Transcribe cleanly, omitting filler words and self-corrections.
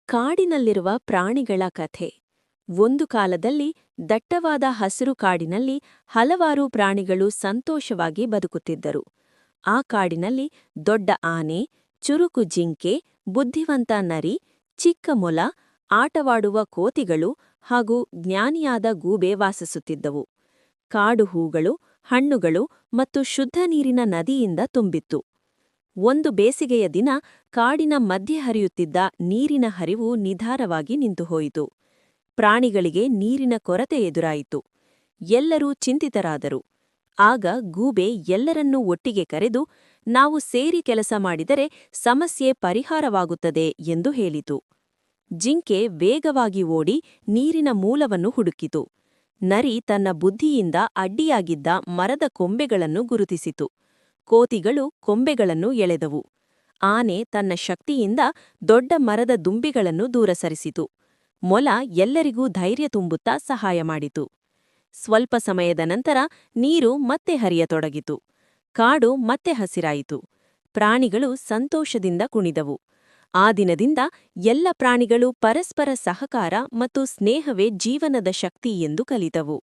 ಕಾಡಿನಲ್ಲಿರುವ ಪ್ರಾಣಿಗಳ ಕಥೆ. ಒಂದು ಕಾಲದಲ್ಲಿ ದಟ್ಟವಾದ ಹಸಿರು ಕಾಡಿನಲ್ಲಿ ಹಲವಾರು ಪ್ರಾಣಿಗಳು ಸಂತೋಷವಾಗಿ ಬದುಕುತ್ತಿದ್ದರು. ಆ ಕಾಡಿನಲ್ಲಿ ದೊಡ್ಡ ಆನೆ, ಚುರುಕು ಜಿಂಕೆ, ಬುದ್ಧಿವಂತ ನರಿ, ಚಿಕ್ಕ ಮೊಲ, ಆಟವಾಡುವ ಕೋತಿಗಳು ಹಾಗೂ ಜ್ಞಾನಿಯಾದ ಗೂಬೆ ವಾಸಿಸುತ್ತಿದ್ದವು. ಕಾಡು ಹೂಗಳು, ಹಣ್ಣುಗಳು ಮತ್ತು ಶುದ್ಧ ನೀರಿನ ನದಿಯಿಂದ ತುಂಬಿತ್ತು. ಒಂದು ಬೇಸಿಗೆಯ ದಿನ ಕಾಡಿನ ಮಧ್ಯೆ ಹರಿಯುತ್ತಿದ್ದ ನೀರಿನ ಹರಿವು ನಿಧಾನವಾಗಿ ನಿಂತುಹೋಯಿತು. ಪ್ರಾಣಿಗಳಿಗೆ ನೀರಿನ ಕೊರತೆ ಎದುರಾಯಿತು. ಎಲ್ಲರೂ ಚಿಂತಿತರಾದರು. ಆಗ ಗೂಬೆ ಎಲ್ಲರನ್ನೂ ಒಟ್ಟಿಗೆ ಕರೆದು, ನಾವು ಸೇರಿ ಕೆಲಸ ಮಾಡಿದರೆ ಸಮಸ್ಯೆ ಪರಿಹಾರವಾಗುತ್ತದೆ ಎಂದು ಹೇಳಿತು. ಜಿಂಕೆ ವೇಗವಾಗಿ ಓಡಿ ನೀರಿನ ಮೂಲವನ್ನು ಹುಡುಕಿತು. ನರಿ ತನ್ನ ಬುದ್ಧಿಯಿಂದ ಅಡ್ಡಿಯಾಗಿದ್ದ ಮರದ ಕೊಂಬೆಗಳನ್ನು ಗುರುತಿಸಿತು. ಕೋತಿಗಳು ಕೊಂಬೆಗಳನ್ನು ಎಳೆದವು. ಆನೆ ತನ್ನ ಶಕ್ತಿಯಿಂದ ದೊಡ್ಡ ಮರದ ದುಂಬಿಗಳನ್ನು ದೂರ ಸರಿಸಿತು. ಮೊಲ ಎಲ್ಲರಿಗೂ ಧೈರ್ಯ ತುಂಬುತ್ತಾ ಸಹಾಯ ಮಾಡಿತು. ಸ್ವಲ್ಪ ಸಮಯದ ನಂತರ ನೀರು ಮತ್ತೆ ಹರಿಯತೊಡಗಿತು. ಕಾಡು ಮತ್ತೆ ಹಸಿರಾಯಿತು. ಪ್ರಾಣಿಗಳು ಸಂತೋಷದಿಂದ ಕುಣಿದವು. ಆ ದಿನದಿಂದ ಎಲ್ಲ ಪ್ರಾಣಿಗಳು ಪರಸ್ಪರ ಸಹಕಾರ ಮತ್ತು ಸ್ನೇಹವೇ ಜೀವನದ ಶಕ್ತಿ ಎಂದು ಕಲಿತವು.